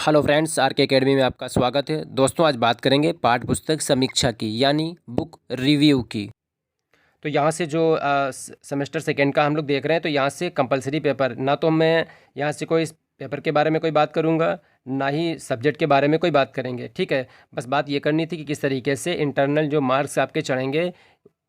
Hello friends, are के academy में आपका स्वागत है। दोस्तों, आज बात करेंगे पाठ्य पुस्तक समीक्षा की, यानी बुक रिव्यू की। तो यहाँ से जो सेमेस्टर सेकेंड का हम लोग देख रहे हैं, तो यहाँ से कंपलसरी पेपर, ना तो मैं यहाँ से कोई पेपर के बारे में कोई बात करूँगा, ना ही सब्जेक्ट के बारे में कोई बात करेंगे। ठीक है, बस बात ये करनी थी कि किस तरीके से इंटरनल जो मार्क्स आपके चढ़ेंगे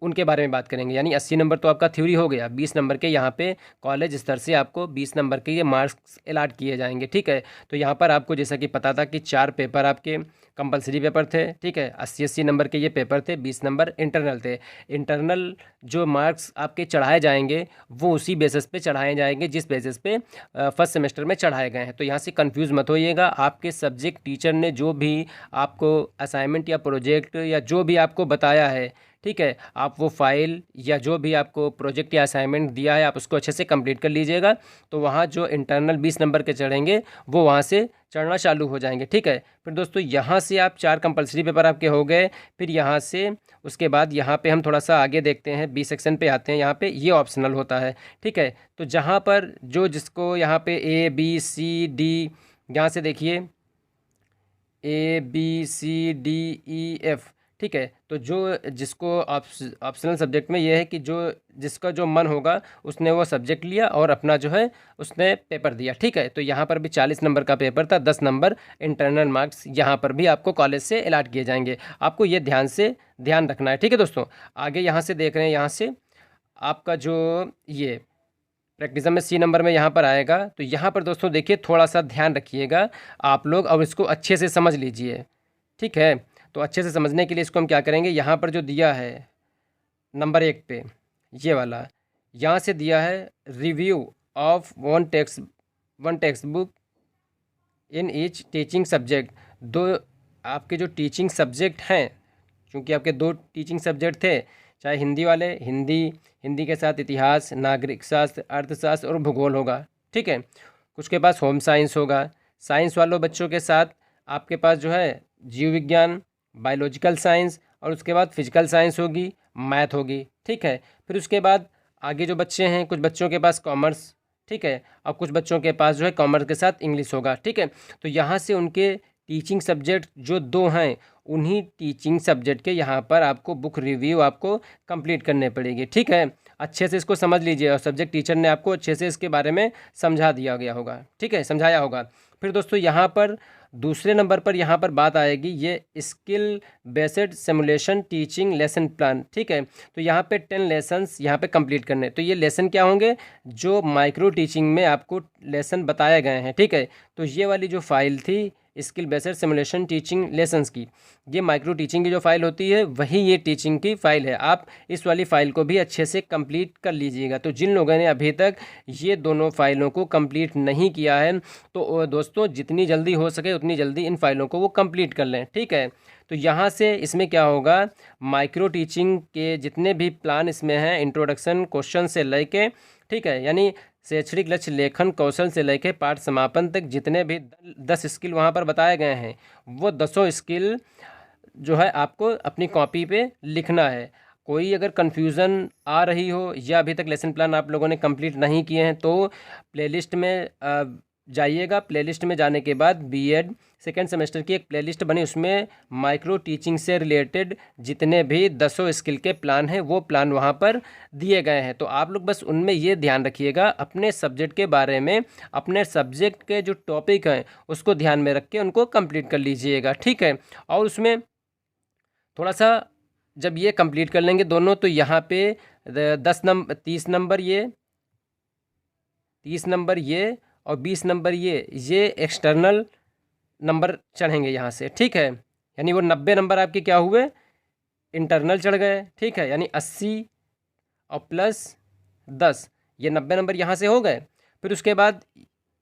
उनके बारे में बात करेंगे। यानी 80 नंबर तो आपका थ्योरी हो गया, 20 नंबर के यहाँ पे कॉलेज स्तर से आपको 20 नंबर के ये मार्क्स अलाट किए जाएंगे। ठीक है, तो यहाँ पर आपको जैसा कि पता था कि 4 पेपर आपके कंपलसरी पेपर थे। ठीक है, 80 नंबर के ये पेपर थे, 20 नंबर इंटरनल थे। इंटरनल जो मार्क्स आपके चढ़ाए जाएंगे वो उसी बेसिस पे चढ़ाए जाएंगे जिस बेसिस पे फर्स्ट सेमेस्टर में चढ़ाए गए हैं। तो यहाँ से कंफ्यूज मत होइएगा। आपके सब्जेक्ट टीचर ने जो भी आपको असाइनमेंट या प्रोजेक्ट या जो भी आपको बताया है, ठीक है, आप वो फाइल या जो भी आपको प्रोजेक्ट या असाइनमेंट दिया है आप उसको अच्छे से कंप्लीट कर लीजिएगा। तो वहाँ जो इंटरनल 20 नंबर के चढ़ेंगे वो वहाँ से चढ़ना चालू हो जाएंगे। ठीक है, फिर दोस्तों यहाँ से आप 4 कंपलसरी पेपर आपके हो गए। फिर यहाँ से उसके बाद यहाँ पे हम थोड़ा सा आगे देखते हैं, बी सेक्शन पे आते हैं। यहाँ पे ये ऑप्शनल होता है। ठीक है, तो जहाँ पर जो जिसको यहाँ पे ए बी सी डी, यहाँ से देखिए ABCDEF। ठीक है, तो जो जिसको ऑप्शनल सब्जेक्ट में ये है कि जो जिसका जो मन होगा उसने वो सब्जेक्ट लिया और अपना जो है उसने पेपर दिया। ठीक है, तो यहाँ पर भी 40 नंबर का पेपर था, 10 नंबर इंटरनल मार्क्स यहाँ पर भी आपको कॉलेज से अलाट किए जाएंगे। आपको ये ध्यान रखना है। ठीक है दोस्तों, आगे यहाँ से देख रहे हैं, यहाँ से आपका जो ये प्रैक्टिस में C नंबर में यहाँ पर आएगा। तो यहाँ पर दोस्तों देखिए, थोड़ा सा ध्यान रखिएगा आप लोग और इसको अच्छे से समझ लीजिए। ठीक है, तो अच्छे से समझने के लिए इसको हम क्या करेंगे, यहाँ पर जो दिया है नंबर 1 पे ये वाला, यहाँ से दिया है review of one text book in each teaching subject. दो आपके जो टीचिंग सब्जेक्ट हैं, क्योंकि आपके 2 टीचिंग सब्जेक्ट थे, चाहे हिंदी वाले हिंदी के साथ इतिहास, नागरिक शास्त्र, अर्थशास्त्र और भूगोल होगा। ठीक है, कुछ के पास होम साइंस होगा। साइंस वालों बच्चों के साथ आपके पास जो है जीव विज्ञान, बायोलॉजिकल साइंस और उसके बाद फिजिकल साइंस होगी, मैथ होगी। ठीक है, फिर उसके बाद आगे जो बच्चे हैं, कुछ बच्चों के पास कॉमर्स, ठीक है, और कुछ बच्चों के पास जो है कॉमर्स के साथ इंग्लिश होगा। ठीक है, तो यहाँ से उनके टीचिंग सब्जेक्ट जो 2 हैं, उन्हीं टीचिंग सब्जेक्ट के यहाँ पर आपको बुक रिव्यू आपको कंप्लीट करने पड़ेगी। ठीक है, अच्छे से इसको समझ लीजिए और सब्जेक्ट टीचर ने आपको अच्छे से इसके बारे में समझा दिया गया होगा। ठीक है, समझाया होगा। फिर दोस्तों यहाँ पर दूसरे नंबर पर यहाँ पर बात आएगी ये skill based simulation teaching lesson plan. ठीक है, तो यहाँ पे 10 लेसन्स यहाँ पे कंप्लीट करने। तो ये लेसन क्या होंगे, जो माइक्रो टीचिंग में आपको लेसन बताए गए हैं। ठीक है, तो ये वाली जो फाइल थी skill based simulation teaching lessons की, ये माइक्रो टीचिंग की जो फाइल होती है वही ये टीचिंग की फाइल है। आप इस वाली फाइल को भी अच्छे से कंप्लीट कर लीजिएगा। तो जिन लोगों ने अभी तक ये दोनों फाइलों को कंप्लीट नहीं किया है, तो दोस्तों जितनी जल्दी हो सके उतनी जल्दी इन फाइलों को वो कंप्लीट कर लें। ठीक है, तो यहाँ से इसमें क्या होगा, माइक्रो टीचिंग के जितने भी प्लान इसमें हैं, इंट्रोडक्शन क्वेश्चन से लेके, ठीक है, यानी शैक्षणिक लक्ष्य लेखन कौशल से लेकर पाठ समापन तक जितने भी 10 स्किल वहाँ पर बताए गए हैं, वो 10 स्किल जो है आपको अपनी कॉपी पे लिखना है। कोई अगर कन्फ्यूज़न आ रही हो या अभी तक लेसन प्लान आप लोगों ने कंप्लीट नहीं किए हैं, तो प्लेलिस्ट में जाइएगा। प्लेलिस्ट में जाने के बाद बीएड सेकेंड सेमेस्टर की एक प्लेलिस्ट बनी, उसमें माइक्रो टीचिंग से रिलेटेड जितने भी 10 स्किल के प्लान हैं वो प्लान वहाँ पर दिए गए हैं। तो आप लोग बस उनमें ये ध्यान रखिएगा, अपने सब्जेक्ट के बारे में, अपने सब्जेक्ट के जो टॉपिक हैं उसको ध्यान में रख के उनको कंप्लीट कर लीजिएगा। ठीक है, और उसमें थोड़ा सा जब ये कंप्लीट कर लेंगे दोनों, तो यहाँ पे 30 नंबर ये और 20 नंबर ये एक्सटर्नल नंबर चढ़ेंगे यहाँ से। ठीक है, यानी वो 90 नंबर आपके क्या हुए, इंटरनल चढ़ गए। ठीक है, यानी 80 और प्लस 10, ये 90 नंबर यहाँ से हो गए। फिर उसके बाद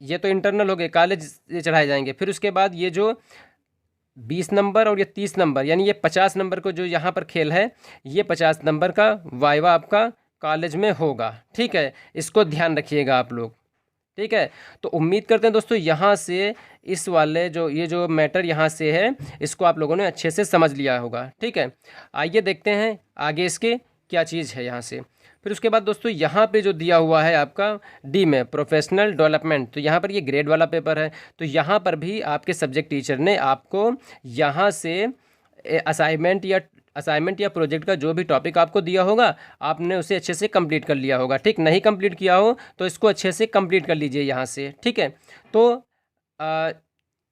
ये तो इंटरनल हो गए, कॉलेज ये चढ़ाए जाएंगे। फिर उसके बाद ये जो 20 नंबर और ये 30 नंबर, यानी ये 50 नंबर को जो यहाँ पर खेल है, ये 50 नंबर का वाइवा आपका कॉलेज में होगा। ठीक है, इसको ध्यान रखिएगा आप लोग। ठीक है, तो उम्मीद करते हैं दोस्तों यहाँ से इस वाले जो ये जो मैटर यहाँ से है इसको आप लोगों ने अच्छे से समझ लिया होगा। ठीक है, आइए देखते हैं आगे इसके क्या चीज़ है यहाँ से। फिर उसके बाद दोस्तों यहाँ पे जो दिया हुआ है आपका डी में प्रोफेशनल डेवलपमेंट, तो यहाँ पर ये ग्रेड वाला पेपर है। तो यहाँ पर भी आपके सब्जेक्ट टीचर ने आपको यहाँ से असाइनमेंट या प्रोजेक्ट का जो भी टॉपिक आपको दिया होगा आपने उसे अच्छे से कंप्लीट कर लिया होगा। ठीक, नहीं कंप्लीट किया हो तो इसको अच्छे से कंप्लीट कर लीजिए यहाँ से। ठीक है, तो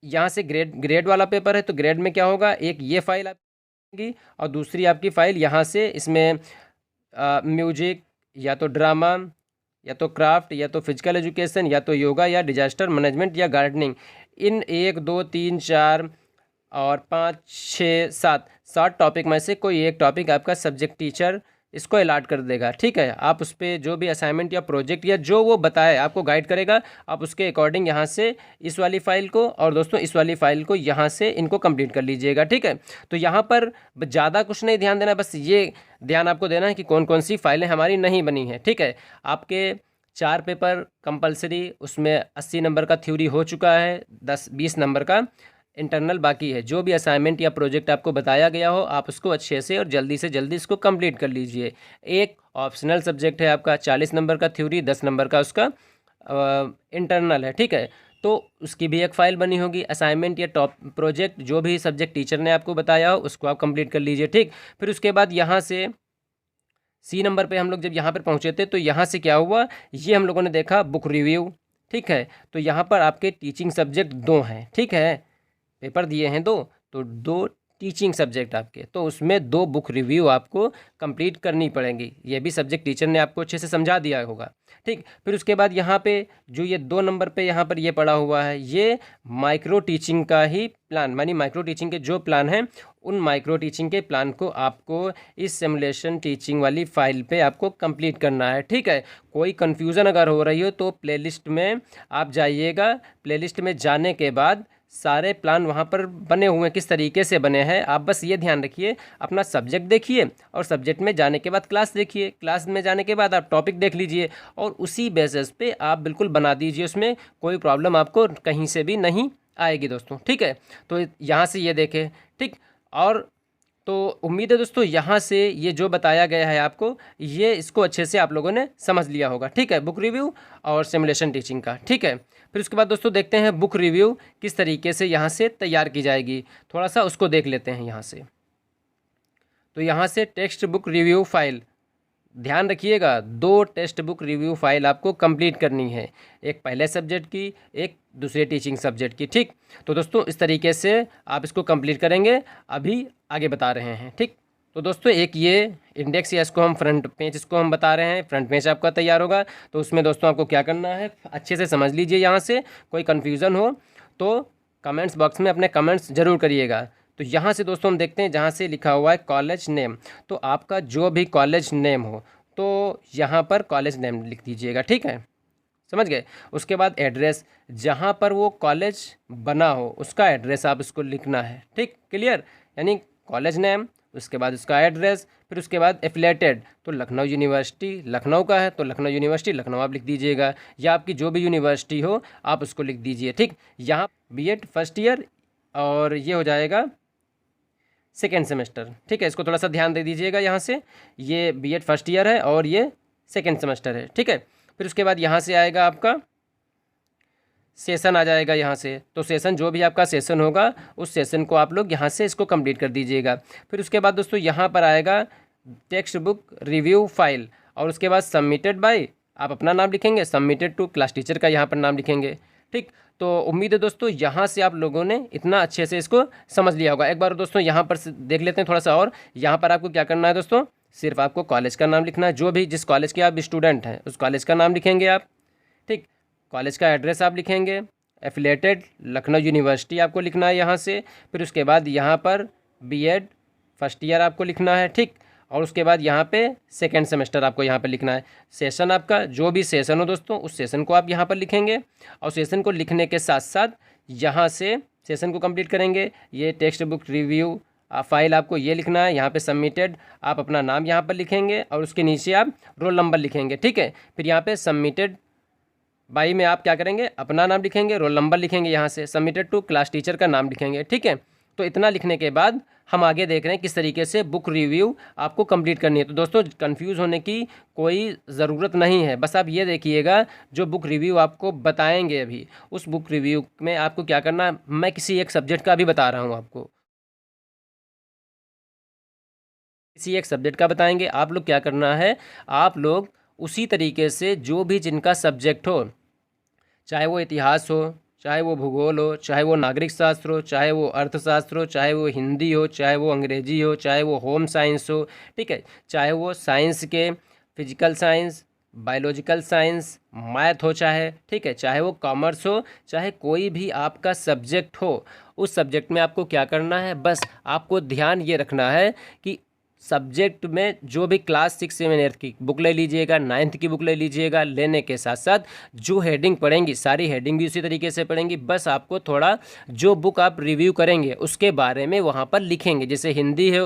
यहाँ से ग्रेड वाला पेपर है, तो ग्रेड में क्या होगा, एक ये फाइल आपकी और दूसरी आपकी फाइल यहाँ से, इसमें म्यूजिक या तो ड्रामा या तो क्राफ्ट या तो फिजिकल एजुकेशन या तो योगा या डिजास्टर मैनेजमेंट या गार्डनिंग, इन 1 2 3 4 और 5 6 7 टॉपिक में से कोई एक टॉपिक आपका सब्जेक्ट टीचर इसको अलाट कर देगा। ठीक है, आप उस पर जो भी असाइनमेंट या प्रोजेक्ट या जो वो बताए आपको गाइड करेगा, आप उसके अकॉर्डिंग यहाँ से इस वाली फ़ाइल को और दोस्तों इस वाली फ़ाइल को यहाँ से इनको कंप्लीट कर लीजिएगा। ठीक है, तो यहाँ पर ज़्यादा कुछ नहीं ध्यान देना, बस ये ध्यान आपको देना है कि कौन कौन सी फाइलें हमारी नहीं बनी हैं। ठीक है, आपके 4 पेपर कंपलसरी, उसमें 80 नंबर का थ्योरी हो चुका है, 10-20 नंबर का इंटरनल बाकी है। जो भी असाइनमेंट या प्रोजेक्ट आपको बताया गया हो आप उसको अच्छे से और जल्दी से जल्दी इसको कंप्लीट कर लीजिए। एक ऑप्शनल सब्जेक्ट है आपका, 40 नंबर का थ्योरी, 10 नंबर का उसका इंटरनल है। ठीक है, तो उसकी भी एक फ़ाइल बनी होगी। असाइनमेंट या टॉप प्रोजेक्ट जो भी सब्जेक्ट टीचर ने आपको बताया हो उसको आप कंप्लीट कर लीजिए। ठीक, फिर उसके बाद यहाँ से सी नंबर पे हम लोग जब यहाँ पर पहुँचे थे तो यहाँ से क्या हुआ, ये हम लोगों ने देखा बुक रिव्यू। ठीक है, तो यहाँ पर आपके टीचिंग सब्जेक्ट 2 हैं। ठीक है, पेपर दिए हैं 2, तो 2 टीचिंग सब्जेक्ट आपके, तो उसमें 2 बुक रिव्यू आपको कंप्लीट करनी पड़ेंगी। ये भी सब्जेक्ट टीचर ने आपको अच्छे से समझा दिया होगा। ठीक, फिर उसके बाद यहाँ पे जो ये 2 नंबर पे यहाँ पर ये पड़ा हुआ है, ये माइक्रो टीचिंग का ही प्लान, मानी माइक्रो टीचिंग के जो प्लान हैं उन माइक्रो टीचिंग के प्लान को आपको इस सिमुलेशन टीचिंग वाली फ़ाइल पे आपको कंप्लीट करना है। ठीक है, कोई कन्फ्यूज़न अगर हो रही हो तो प्लेलिस्ट में आप जाइएगा। प्लेलिस्ट में जाने के बाद सारे प्लान वहाँ पर बने हुए हैं, किस तरीके से बने हैं आप बस ये ध्यान रखिए। अपना सब्जेक्ट देखिए और सब्जेक्ट में जाने के बाद क्लास देखिए, क्लास में जाने के बाद आप टॉपिक देख लीजिए और उसी बेसिस पे आप बिल्कुल बना दीजिए। उसमें कोई प्रॉब्लम आपको कहीं से भी नहीं आएगी दोस्तों। ठीक है, तो यहाँ से ये देखें। ठीक, और तो उम्मीद है दोस्तों यहाँ से ये जो बताया गया है आपको, ये इसको अच्छे से आप लोगों ने समझ लिया होगा। ठीक है, बुक रिव्यू और सिमुलेशन टीचिंग का। ठीक है, फिर उसके बाद दोस्तों देखते हैं बुक रिव्यू किस तरीके से यहाँ से तैयार की जाएगी, थोड़ा सा उसको देख लेते हैं यहाँ से। तो यहाँ से टेक्स्ट बुक रिव्यू फाइल, ध्यान रखिएगा 2 टेक्स्ट बुक रिव्यू फाइल आपको कंप्लीट करनी है, एक पहले सब्जेक्ट की, एक दूसरे टीचिंग सब्जेक्ट की। ठीक, तो दोस्तों इस तरीके से आप इसको कंप्लीट करेंगे, अभी आगे बता रहे हैं। ठीक, तो दोस्तों एक ये इंडेक्स या इसको हम फ्रंट पेज इसको हम बता रहे हैं, फ्रंट पेज आपका तैयार होगा। तो उसमें दोस्तों आपको क्या करना है अच्छे से समझ लीजिए। यहाँ से कोई कन्फ्यूज़न हो तो कमेंट्स बॉक्स में अपने कमेंट्स ज़रूर करिएगा। तो यहाँ से दोस्तों हम देखते हैं जहाँ से लिखा हुआ है कॉलेज नेम, तो आपका जो भी कॉलेज नेम हो तो यहाँ पर कॉलेज नेम लिख दीजिएगा। ठीक है, समझ गए। उसके बाद एड्रेस, जहाँ पर वो कॉलेज बना हो उसका एड्रेस आप इसको लिखना है। ठीक, क्लियर, यानी कॉलेज नेम, उसके बाद उसका एड्रेस, फिर उसके बाद एफिलेटेड, तो लखनऊ यूनिवर्सिटी लखनऊ का है तो लखनऊ यूनिवर्सिटी लखनऊ आप लिख दीजिएगा, या आपकी जो भी यूनिवर्सिटी हो आप उसको लिख दीजिए। ठीक, यहाँ बीएड फर्स्ट ईयर और ये हो जाएगा सेकेंड सेमेस्टर। ठीक है, इसको थोड़ा सा ध्यान दे दीजिएगा। यहाँ से ये बीएड फर्स्ट ईयर है और ये सेकेंड सेमेस्टर है। ठीक है, फिर उसके बाद यहाँ से आएगा आपका सेशन आ जाएगा यहाँ से, तो सेशन जो भी आपका सेशन होगा उस सेशन को आप लोग यहाँ से इसको कंप्लीट कर दीजिएगा। फिर उसके बाद दोस्तों यहाँ पर आएगा टेक्स्ट बुक रिव्यू फाइल और उसके बाद सबमिटेड बाय, आप अपना नाम लिखेंगे, सबमिटेड टू क्लास टीचर का यहाँ पर नाम लिखेंगे। ठीक, तो उम्मीद है दोस्तों यहाँ से आप लोगों ने इतना अच्छे से इसको समझ लिया होगा। एक बार दोस्तों यहाँ पर देख लेते हैं थोड़ा सा और। यहाँ पर आपको क्या करना है दोस्तों, सिर्फ आपको कॉलेज का नाम लिखना है, जो भी जिस कॉलेज के आप स्टूडेंट हैं उस कॉलेज का नाम लिखेंगे आप। ठीक, कॉलेज का एड्रेस आप लिखेंगे, एफिलेटेड लखनऊ यूनिवर्सिटी आपको लिखना है यहाँ से। फिर उसके बाद यहाँ पर बीएड फर्स्ट ईयर आपको लिखना है। ठीक, और उसके बाद यहाँ पे सेकेंड सेमेस्टर आपको यहाँ पे लिखना है। सेशन आपका जो भी सेशन हो दोस्तों उस सेशन को आप यहाँ पर लिखेंगे और सेशन को लिखने के साथ साथ यहाँ से सेशन को कंप्लीट करेंगे। ये टेक्स्ट बुक रिव्यू फाइल आपको ये लिखना है, यहाँ पे सबमिटेड आप अपना नाम यहाँ पर लिखेंगे और उसके नीचे आप रोल नंबर लिखेंगे। ठीक है, फिर यहाँ पे सबमिटेड बाई में आप क्या करेंगे, अपना नाम लिखेंगे, रोल नंबर लिखेंगे, यहाँ से सबमिटेड टू क्लास टीचर का नाम लिखेंगे। ठीक है, तो इतना लिखने के बाद हम आगे देख रहे हैं किस तरीके से बुक रिव्यू आपको कंप्लीट करनी है। तो दोस्तों कंफ्यूज होने की कोई ज़रूरत नहीं है, बस आप ये देखिएगा जो बुक रिव्यू आपको बताएंगे अभी, उस बुक रिव्यू में आपको क्या करना है, मैं किसी एक सब्जेक्ट का भी बता रहा हूँ आपको, किसी एक सब्जेक्ट का बताएंगे। आप लोग क्या करना है, आप लोग उसी तरीके से जो भी जिनका सब्जेक्ट हो, चाहे वो इतिहास हो, चाहे वो भूगोल हो, चाहे वो नागरिक शास्त्र हो, चाहे वो अर्थशास्त्र हो, चाहे वो हिंदी हो, चाहे वो अंग्रेजी हो, चाहे वो होम साइंस हो, ठीक है, चाहे वो साइंस के physical science, biological science, math हो, चाहे ठीक है, चाहे वो कॉमर्स हो, चाहे कोई भी आपका सब्जेक्ट हो, उस सब्जेक्ट में आपको क्या करना है, बस आपको ध्यान ये रखना है कि सब्जेक्ट में जो भी क्लास 6 सेवन 8 की बुक ले लीजिएगा, 9th की बुक ले लीजिएगा, लेने के साथ साथ जो हेडिंग पढ़ेंगी सारी हेडिंग भी उसी तरीके से पढ़ेंगी। बस आपको थोड़ा जो बुक आप रिव्यू करेंगे उसके बारे में वहाँ पर लिखेंगे, जैसे हिंदी है,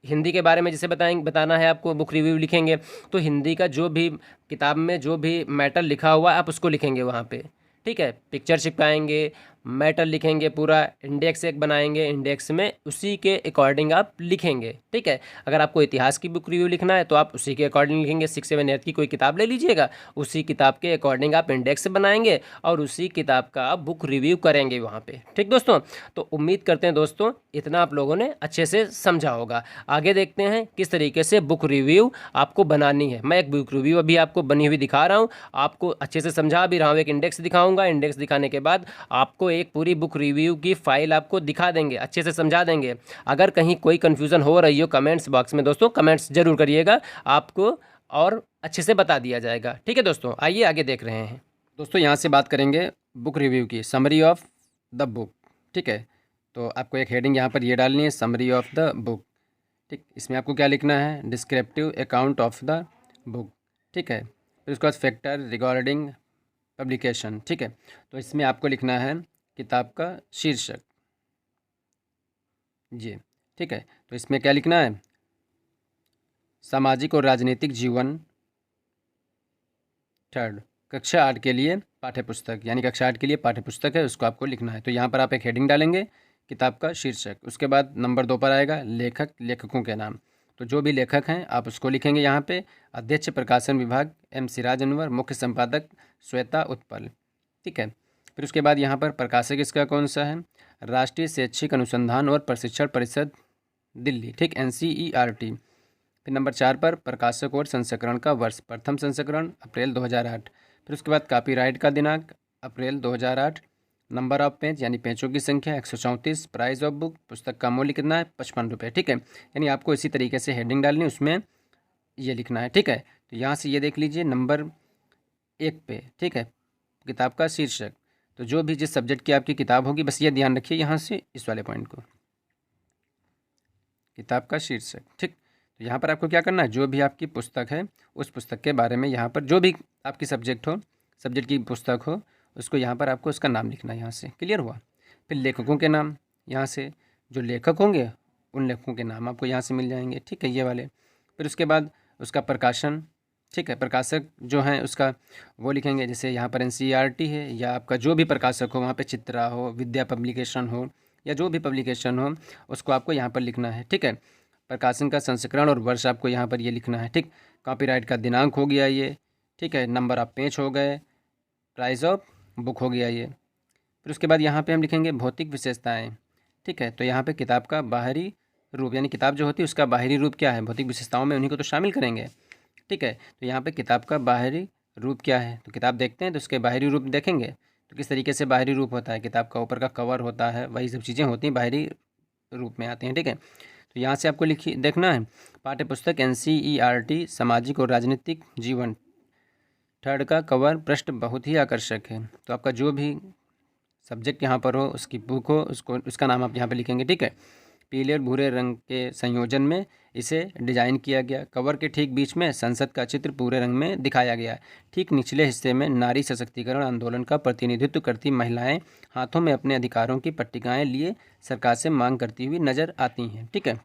हिंदी के बारे में जैसे बताना है आपको, बुक रिव्यू लिखेंगे तो हिंदी का जो भी किताब में जो भी मैटर लिखा हुआ है आप उसको लिखेंगे वहाँ पे, ठीक है, पिक्चर चिपकाएंगे, मैटर लिखेंगे, पूरा इंडेक्स एक बनाएंगे, इंडेक्स में उसी के अकॉर्डिंग आप लिखेंगे, ठीक है। अगर आपको इतिहास की बुक रिव्यू लिखना है तो आप उसी के अकॉर्डिंग लिखेंगे, 6 7 8 की कोई किताब ले लीजिएगा, उसी किताब के अकॉर्डिंग आप इंडेक्स बनाएंगे और उसी किताब का आप बुक रिव्यू करेंगे वहाँ पे, ठीक दोस्तों। तो उम्मीद करते हैं दोस्तों इतना आप लोगों ने अच्छे से समझा होगा। आगे देखते हैं किस तरीके से बुक रिव्यू आपको बनानी है। मैं एक बुक रिव्यू अभी आपको बनी हुई दिखा रहा हूँ, आपको अच्छे से समझा भी रहा हूँ, एक इंडेक्स दिखाऊंगा, इंडेक्स दिखाने के बाद आपको एक पूरी बुक रिव्यू की फाइल आपको दिखा देंगे, अच्छे से समझा देंगे। अगर कहीं कोई कन्फ्यूज़न हो रही हो कमेंट्स बॉक्स में दोस्तों कमेंट्स जरूर करिएगा, आपको और अच्छे से बता दिया जाएगा, ठीक है दोस्तों। आइए आगे देख रहे हैं दोस्तों, यहाँ से बात करेंगे बुक रिव्यू की, समरी ऑफ द बुक, ठीक है। तो आपको एक हेडिंग यहाँ पर ये डालनी है, समरी ऑफ द बुक, ठीक। इसमें आपको क्या लिखना है, descriptive account of the book, ठीक है। फिर उसके बाद फैक्टर रिगार्डिंग पब्लिकेशन, ठीक है। तो इसमें आपको लिखना है किताब का शीर्षक, जी ठीक है। तो इसमें क्या लिखना है, सामाजिक और राजनीतिक जीवन, थर्ड, कक्षा 8 के लिए पाठ्य पुस्तक, यानी कक्षा 8 के लिए पाठ्य पुस्तक है, उसको आपको लिखना है। तो यहाँ पर आप एक हेडिंग डालेंगे किताब का शीर्षक, उसके बाद नंबर 2 पर आएगा लेखक, लेखकों के नाम, तो जो भी लेखक हैं आप उसको लिखेंगे यहाँ पे। अध्यक्ष प्रकाशन विभाग एम सिराज अनवर, मुख्य संपादक श्वेता उत्पल, ठीक है। फिर उसके बाद यहाँ पर प्रकाशक इसका कौन सा है, राष्ट्रीय शैक्षिक अनुसंधान और प्रशिक्षण परिषद दिल्ली, ठीक, NCERT। फिर नंबर 4 पर प्रकाशक और संस्करण का वर्ष, प्रथम संस्करण अप्रैल 2008। फिर उसके बाद कॉपीराइट का दिनांक अप्रैल 2008। नंबर ऑफ पेज यानी पेजों की संख्या 134। प्राइस ऑफ बुक, पुस्तक का मूल्य कितना है, 55 रुपये, ठीक है। यानी आपको इसी तरीके से हेडिंग डालनी है, उसमें ये लिखना है, ठीक है। तो यहाँ से ये देख लीजिए नंबर 1 पे, ठीक है, किताब का शीर्षक। तो जो भी जिस सब्जेक्ट की आपकी किताब होगी बस ये ध्यान रखिए यहाँ से इस वाले पॉइंट को, किताब का शीर्षक, ठीक। तो यहाँ पर आपको क्या करना है, जो भी आपकी पुस्तक है उस पुस्तक के बारे में, यहाँ पर जो भी आपकी सब्जेक्ट हो, सब्जेक्ट की पुस्तक हो, उसको यहाँ पर आपको उसका नाम लिखना है, यहाँ से क्लियर हुआ। फिर लेखकों के नाम, यहाँ से जो लेखक होंगे उन लेखकों के नाम आपको यहाँ से मिल जाएंगे, ठीक है, ये वाले। फिर उसके बाद उसका प्रकाशन, ठीक है, प्रकाशक जो हैं उसका वो लिखेंगे, जैसे यहाँ पर NCERT है, या आपका जो भी प्रकाशक हो, वहाँ पे चित्रा हो, विद्या पब्लिकेशन हो, या जो भी पब्लिकेशन हो उसको आपको यहाँ पर लिखना है, ठीक है। प्रकाशन का संस्करण और वर्ष आपको यहाँ पर ये लिखना है, ठीक। कॉपीराइट का दिनांक हो गया ये, ठीक है। नंबर ऑफ पेज हो गए, प्राइस ऑफ बुक हो गया ये। फिर उसके बाद यहाँ पे हम लिखेंगे भौतिक विशेषताएं, ठीक है। तो यहाँ पे किताब का बाहरी रूप, यानी किताब जो होती है उसका बाहरी रूप क्या है, भौतिक विशेषताओं में उन्हीं को तो शामिल करेंगे, ठीक है। तो यहाँ पे किताब का बाहरी रूप क्या है, तो किताब देखते हैं तो उसके बाहरी रूप देखेंगे, तो किस तरीके से बाहरी रूप होता है, किताब का ऊपर का कवर होता है, वही सब चीज़ें होती हैं बाहरी रूप में आती हैं, ठीक है। तो यहाँ से आपको लिखिए देखना है पाठ्य पुस्तक NCERT सामाजिक और राजनीतिक जीवन, थर्ड का कवर पृष्ठ बहुत ही आकर्षक है। तो आपका जो भी सब्जेक्ट यहाँ पर हो, उसकी बुक हो, उसको उसका नाम आप यहाँ पे लिखेंगे, ठीक है। पीले और भूरे रंग के संयोजन में इसे डिजाइन किया गया, कवर के ठीक बीच में संसद का चित्र पूरे रंग में दिखाया गया है, ठीक निचले हिस्से में नारी सशक्तिकरण आंदोलन का प्रतिनिधित्व करती महिलाएं हाथों में अपने अधिकारों की पट्टिकाएं लिए सरकार से मांग करती हुई नजर आती हैं, ठीक है।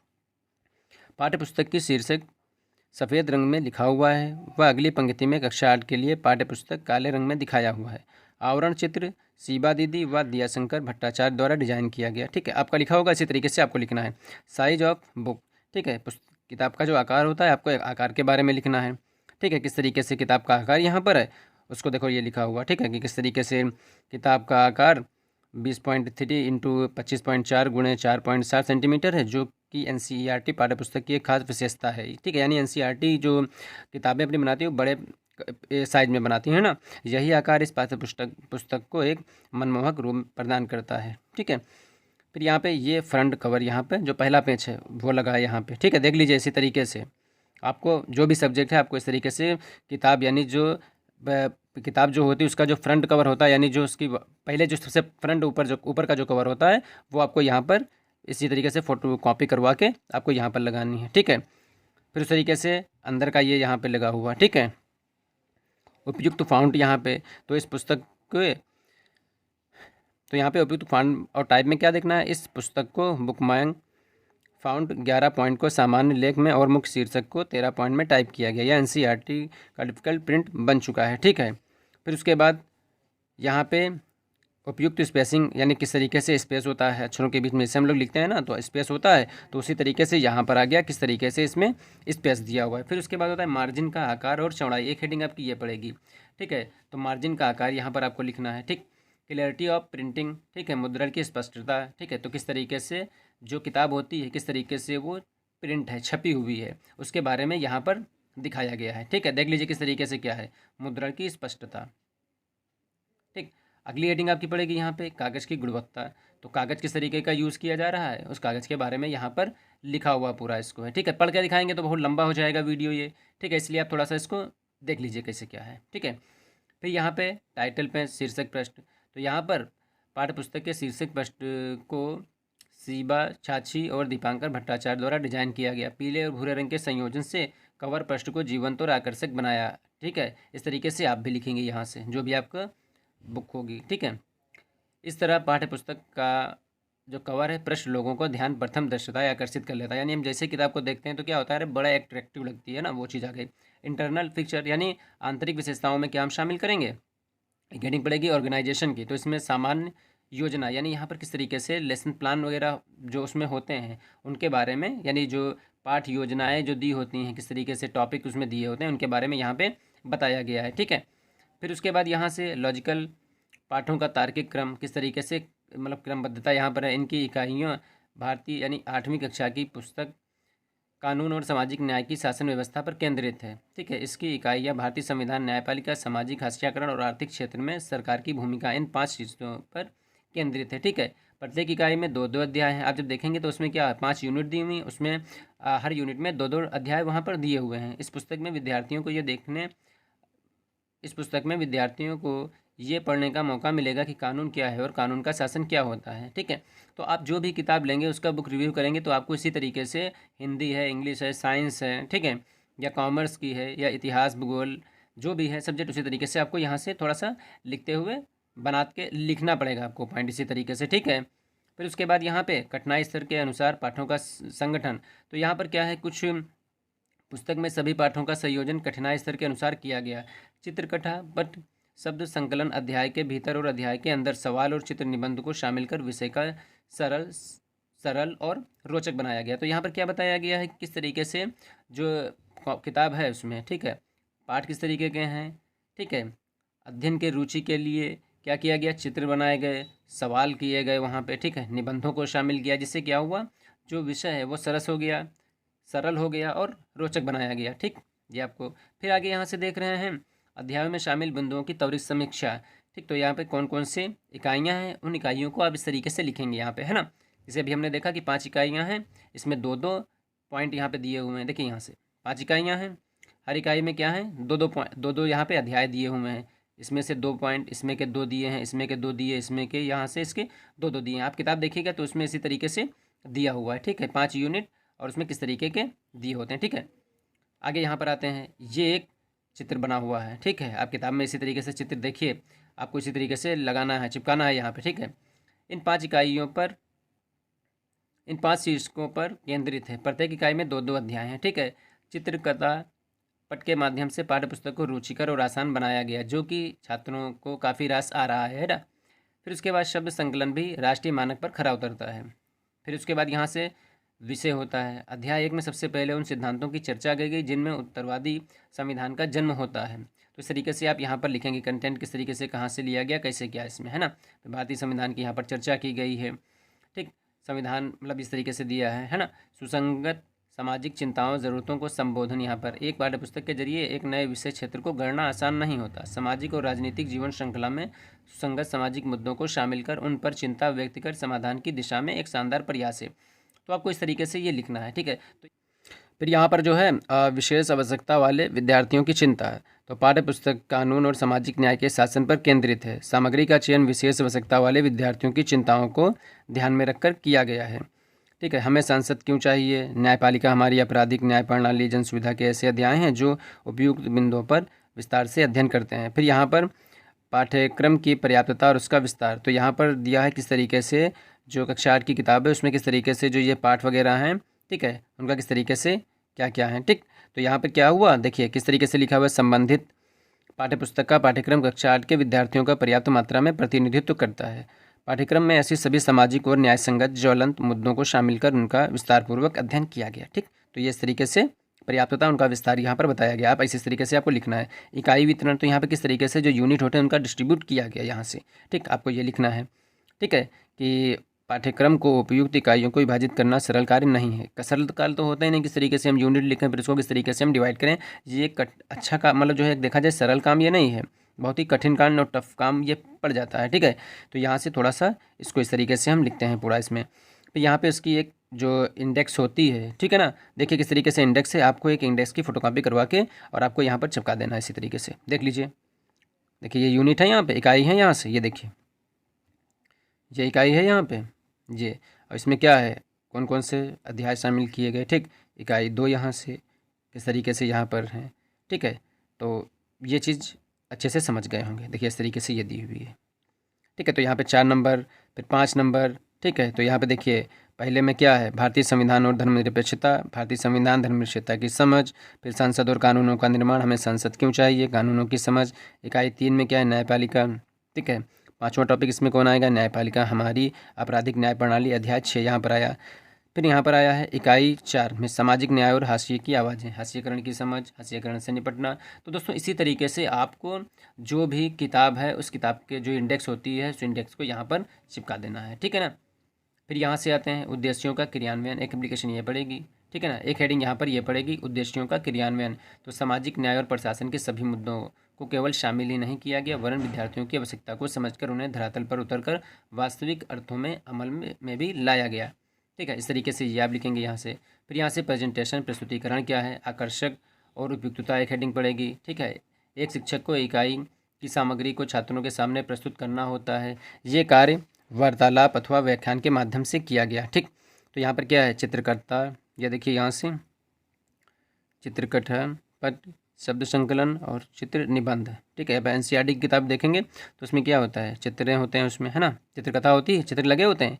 पाठ्यपुस्तक की शीर्षक सफ़ेद रंग में लिखा हुआ है, वह अगली पंक्ति में कक्षा 8 के लिए पाठ्यपुस्तक काले रंग में दिखाया हुआ है। आवरण चित्र सीबा दीदी व दियाशंकर भट्टाचार्य द्वारा डिजाइन किया गया। ठीक है, आपका लिखा होगा, इसी तरीके से आपको लिखना है। साइज ऑफ बुक, ठीक है, किताब का जो आकार होता है आपको आकार के बारे में लिखना है। ठीक है, किस तरीके से किताब का आकार यहाँ पर है उसको देखो, ये लिखा हुआ। ठीक है, कि किस तरीके से किताब का आकार 20.3 इंटू 25.4 गुणे 4.7 सेंटीमीटर है, जो कि NCERT पाठ्यपुस्तक की एक खास विशेषता है। ठीक है, यानी NCERT जो किताबें अपनी बनाती है वो बड़े साइज में बनाती है ना, यही आकार इस पुस्तक को एक मनमोहक रूप प्रदान करता है। ठीक है, फिर यहाँ पे ये फ्रंट कवर, यहाँ पे जो पहला पेज है वो लगा है यहाँ पे। ठीक है, देख लीजिए, इसी तरीके से आपको जो भी सब्जेक्ट है आपको इस तरीके से किताब, यानी जो किताब जो होती है उसका जो फ्रंट कवर होता है, यानी जो उसकी पहले जो सबसे फ्रंट ऊपर का जो कवर होता है वो आपको यहाँ पर इसी तरीके से फ़ोटो कॉपी करवा के आपको यहाँ पर लगानी है। ठीक है, फिर उस तरीके से अंदर का ये यहाँ पे लगा हुआ। ठीक है, उपयुक्त फ़ॉन्ट यहाँ पे, तो इस पुस्तक के तो यहाँ पे उपयुक्त फ़ॉन्ट और टाइप में क्या देखना है, इस पुस्तक को बुकमार्क फ़ॉन्ट 11 पॉइंट को सामान्य लेख में और मुख्य शीर्षक को 13 पॉइंट में टाइप किया गया। यह NCERT का डिफिकल्ट प्रिंट बन चुका है। ठीक है, फिर उसके बाद यहाँ पे उपयुक्त स्पेसिंग, यानी किस तरीके से स्पेस होता है अक्षरों के बीच में, जैसे हम लोग लिखते हैं ना तो स्पेस होता है, तो उसी तरीके से यहाँ पर आ गया किस तरीके से इसमें स्पेस दिया हुआ है। फिर उसके बाद होता है मार्जिन का आकार और चौड़ाई, एक हेडिंग आपकी ये पड़ेगी। ठीक है, तो मार्जिन का आकार यहाँ पर आपको लिखना है। ठीक, क्लियरिटी ऑफ प्रिंटिंग, ठीक है, मुद्रण की स्पष्टता। ठीक है, तो किस तरीके से जो किताब होती है किस तरीके से वो प्रिंट है, छपी हुई है, उसके बारे में यहाँ पर दिखाया गया है। ठीक है, देख लीजिए किस तरीके से क्या है, मुद्रण की स्पष्टता। ठीक, अगली हेडिंग आपकी पड़ेगी यहाँ पे कागज़ की गुणवत्ता, तो कागज़ किस तरीके का यूज़ किया जा रहा है उस कागज़ के बारे में यहाँ पर लिखा हुआ पूरा इसको है। ठीक है, पढ़ के दिखाएंगे तो बहुत लंबा हो जाएगा वीडियो ये। ठीक है, इसलिए आप थोड़ा सा इसको देख लीजिए कैसे क्या है। ठीक है, फिर यहाँ पे टाइटल पे शीर्षक पृष्ठ, तो यहाँ पर पाठ्य पुस्तक के शीर्षक पृष्ठ को सीबा छाछी और दीपांकर भट्टाचार्य द्वारा डिजाइन किया गया। पीले और भूरे रंग के संयोजन से कवर पृष्ठ को जीवंत और आकर्षक बनाया। ठीक है, इस तरीके से आप भी लिखेंगे यहाँ से जो भी आपका बुक होगी। ठीक है, इस तरह पाठ्य पुस्तक का जो कवर है पृष्ठ लोगों को ध्यान प्रथम दृष्टता आकर्षित कर लेता है। यानी हम जैसे किताब को देखते हैं तो क्या होता है, बड़ा एट्रैक्टिव लगती है ना, वो चीज़ आ गई। इंटरनल फीचर, यानी आंतरिक विशेषताओं में क्या हम शामिल करेंगे, हेडिंग पड़ेगी ऑर्गेनाइजेशन की, तो इसमें सामान्य योजना, यानी यहाँ पर किस तरीके से लेसन प्लान वगैरह जो उसमें होते हैं उनके बारे में, यानी जो पाठ योजनाएं जो दी होती हैं किस तरीके से टॉपिक उसमें दिए होते हैं उनके बारे में यहाँ पे बताया गया है। ठीक है, फिर उसके बाद यहाँ से लॉजिकल पाठों का तार्किक क्रम किस तरीके से, मतलब क्रमबद्धता यहाँ पर है। इनकी इकाइयों भारतीय यानी 8वीं कक्षा की पुस्तक कानून और सामाजिक न्याय की शासन व्यवस्था पर केंद्रित है। ठीक है, इसकी इकाइयाँ भारतीय संविधान, न्यायपालिका, सामाजिक हस्तांतरण और आर्थिक क्षेत्र में सरकार की भूमिका, इन 5 चीज़ों पर केंद्रित है। ठीक है, प्रत्येक इकाई में 2-2 अध्याय हैं। आप जब देखेंगे तो उसमें क्या 5 यूनिट दी हुई, उसमें हर यूनिट में 2-2 अध्याय वहाँ पर दिए हुए हैं। इस पुस्तक में विद्यार्थियों को ये पढ़ने का मौका मिलेगा कि कानून क्या है और कानून का शासन क्या होता है। ठीक है, तो आप जो भी किताब लेंगे उसका बुक रिव्यू करेंगे तो आपको इसी तरीके से हिंदी है, इंग्लिश है, साइंस है, ठीक है, या कॉमर्स की है या इतिहास भूगोल जो भी है सब्जेक्ट, उसी तरीके से आपको यहाँ से थोड़ा सा लिखते हुए बना के लिखना पड़ेगा आपको पॉइंट इसी तरीके से। ठीक है, फिर उसके बाद यहाँ पे कठिनाई स्तर के अनुसार पाठों का संगठन, तो यहाँ पर क्या है, कुछ पुस्तक में सभी पाठों का संयोजन कठिनाई स्तर के अनुसार किया गया। चित्रकथा पट शब्द संकलन अध्याय के भीतर और अध्याय के अंदर सवाल और चित्र निबंध को शामिल कर विषय का सरल और रोचक बनाया गया। तो यहाँ पर क्या बताया गया है, किस तरीके से जो किताब है उसमें, ठीक है, पाठ किस तरीके के हैं। ठीक है, अध्ययन के रुचि के लिए क्या किया गया, चित्र बनाए गए, सवाल किए गए वहाँ पे। ठीक है, निबंधों को शामिल किया, जिससे क्या हुआ, जो विषय है वो सरल हो गया और रोचक बनाया गया। ठीक, ये आपको फिर आगे यहाँ से देख रहे हैं अध्यायों में शामिल बिंदुओं की त्वरित समीक्षा। ठीक, तो यहाँ पे कौन कौन से इकाइयाँ हैं, उन इकाइयों को आप इस तरीके से लिखेंगे यहाँ पे, है ना। जैसे अभी हमने देखा कि 5 इकाइयाँ हैं, इसमें 2-2 पॉइंट यहाँ पे दिए हुए हैं। देखिए यहाँ से 5 इकाइयाँ हैं, हर इकाई में क्या है, 2-2 पॉइंट, 2-2 यहाँ पे अध्याय दिए हुए हैं। इसमें से 2 पॉइंट, इसमें के 2 दिए हैं, इसमें के 2 दिए, इसमें के यहाँ से इसके 2-2 दिए हैं। आप किताब देखिएगा तो उसमें इसी तरीके से दिया हुआ है। ठीक है, 5 यूनिट और उसमें किस तरीके के दिए होते हैं। ठीक है, आगे यहाँ पर आते हैं, ये एक चित्र बना हुआ है। ठीक है, आप किताब में इसी तरीके से चित्र देखिए, आपको इसी तरीके से लगाना है, चिपकाना है यहाँ पे। ठीक है, इन 5 इकाइयों पर, इन 5 शीर्षकों पर केंद्रित है। प्रत्येक इकाई में 2-2 अध्याय हैं। ठीक है, चित्रकथा पट के माध्यम से पाठ्य पुस्तक को रुचिकर और आसान बनाया गया, जो कि छात्रों को काफ़ी रास आ रहा है ना। फिर उसके बाद शब्द संकलन भी राष्ट्रीय मानक पर खरा उतरता है। फिर उसके बाद यहाँ से विषय होता है। अध्याय 1 में सबसे पहले उन सिद्धांतों की चर्चा की गई जिनमें उत्तरवादी संविधान का जन्म होता है। तो इस तरीके से आप यहाँ पर लिखेंगे कंटेंट किस तरीके से, कहाँ से लिया गया, कैसे क्या इसमें, है ना। तो भारतीय संविधान की यहाँ पर चर्चा की गई है। ठीक, संविधान मतलब इस तरीके से दिया है ना। सुसंगत सामाजिक चिंताओं ज़रूरतों को संबोधन। यहाँ पर एक पाठ्य पुस्तक के जरिए एक नए विषय क्षेत्र को गढ़ना आसान नहीं होता। सामाजिक और राजनीतिक जीवन श्रृंखला में सुसंगत सामाजिक मुद्दों को शामिल कर उन पर चिंता व्यक्त कर समाधान की दिशा में एक शानदार प्रयास है। तो आपको इस तरीके से ये लिखना है, ठीक है। तो फिर यहाँ पर जो है विशेष आवश्यकता वाले विद्यार्थियों की चिंता है। तो पाठ्य पुस्तक कानून और सामाजिक न्याय के शासन पर केंद्रित है। सामग्री का चयन विशेष आवश्यकता वाले विद्यार्थियों की चिंताओं को ध्यान में रखकर किया गया है, ठीक है। हमें सांसद क्यों चाहिए, न्यायपालिका हमारी आपराधिक न्याय प्रणाली, जन सुविधा के ऐसे अध्याय हैं जो उपयुक्त बिंदुओं पर विस्तार से अध्ययन करते हैं। फिर यहाँ पर पाठ्यक्रम की पर्याप्तता और उसका विस्तार। तो यहाँ पर दिया है किस तरीके से जो कक्षा 8 की किताब है उसमें किस तरीके से जो ये पाठ वगैरह हैं, ठीक है, उनका किस तरीके से क्या क्या है, ठीक। तो यहाँ पर क्या हुआ, देखिए किस तरीके से लिखा हुआ है। संबंधित पाठ्यपुस्तक का पाठ्यक्रम कक्षा 8 के विद्यार्थियों का पर्याप्त मात्रा में प्रतिनिधित्व करता है। पाठ्यक्रम में ऐसी सभी सामाजिक और न्याय संगत ज्वलंत मुद्दों को शामिल कर उनका विस्तारपूर्वक अध्ययन किया गया, ठीक। तो ये इस तरीके से पर्याप्तता, उनका विस्तार यहाँ पर बताया गया। आप इस तरीके से आपको लिखना है। इकाई वितरण, तो यहाँ पे किस तरीके से जो यूनिट होते हैं उनका डिस्ट्रीब्यूट किया गया यहाँ से, ठीक, आपको ये लिखना है, ठीक है। कि पाठ्यक्रम को उपयुक्त इकाइयों को विभाजित करना सरल कार्य नहीं है। सरल कार्य तो होता ही नहीं किस तरीके से हम यूनिट लिखें फिर उसको किस तरीके से हम डिवाइड करें। ये अच्छा काम, मतलब जो है देखा जाए सरल काम ये नहीं है, बहुत ही कठिन काम और टफ काम ये पड़ जाता है, ठीक है। तो यहाँ से थोड़ा सा इसको इस तरीके से हम लिखते हैं पूरा इसमें। फिर यहाँ पे इसकी एक जो इंडेक्स होती है, ठीक है ना, देखिए किस तरीके से इंडेक्स है। आपको एक इंडेक्स की फोटोकॉपी करवा के और आपको यहाँ पर चिपका देना है इसी तरीके से। देख लीजिए, देखिए ये यूनिट है, यहाँ पे इकाई है, यहाँ से ये देखिए ये इकाई है यहाँ पे ये, और इसमें क्या है, कौन कौन से अध्याय शामिल किए गए, ठीक। इकाई 2 यहाँ से किस तरीके से यहाँ पर हैं, ठीक है। तो ये चीज़ अच्छे से समझ गए होंगे। देखिए इस तरीके से ये दी हुई है, ठीक है। तो यहाँ पे 4 नंबर, फिर 5 नंबर, ठीक है। तो यहाँ पे देखिए पहले में क्या है, भारतीय संविधान और धर्मनिरपेक्षता, भारतीय संविधान धर्मनिरपेक्षता की समझ, फिर संसद और कानूनों का निर्माण, हमें संसद क्यों चाहिए, कानूनों की समझ। इकाई 3 में क्या है, न्यायपालिका, ठीक है। 5वां टॉपिक इसमें कौन आएगा, न्यायपालिका हमारी आपराधिक न्याय प्रणाली, अध्याय 6 यहाँ पर आया। फिर यहाँ पर आया है इकाई 4 में सामाजिक न्याय और हाशिए की आवाज़ें, हाशिएकरण की समझ, हाशिएकरण से निपटना। तो दोस्तों इसी तरीके से आपको जो भी किताब है उस किताब के जो इंडेक्स होती है उस इंडेक्स को यहाँ पर चिपका देना है, ठीक है ना। फिर यहाँ से आते हैं उद्देश्यों का क्रियान्वयन, एक एप्लीकेशन ये पड़ेगी, ठीक है ना। एक हेडिंग यहाँ पर ये पड़ेगी उद्देश्यों का क्रियान्वयन। तो सामाजिक न्याय और प्रशासन के सभी मुद्दों को केवल शामिल ही नहीं किया गया वरन विद्यार्थियों की आवश्यकता को समझकर उन्हें धरातल पर उतरकर वास्तविक अर्थों में अमल में भी लाया गया, ठीक है। इस तरीके से ये आप लिखेंगे यहाँ से। फिर यहाँ से प्रेजेंटेशन, प्रस्तुतिकरण क्या है, आकर्षक और उपयुक्तता एक हेडिंग पड़ेगी, ठीक है। एक शिक्षक को इकाई की सामग्री को छात्रों के सामने प्रस्तुत करना होता है। ये कार्य वार्तालाप अथवा व्याख्यान के माध्यम से किया गया, ठीक। तो यहाँ पर क्या है, चित्रकर्ता, यह देखिए यहाँ से चित्रकट है, पद, शब्द संकलन और चित्र निबंध, ठीक है। अब एनसीईआरटी की किताब देखेंगे तो उसमें क्या होता है, चित्रें होते हैं उसमें, है ना, चित्रकथा होती है, चित्र लगे होते हैं,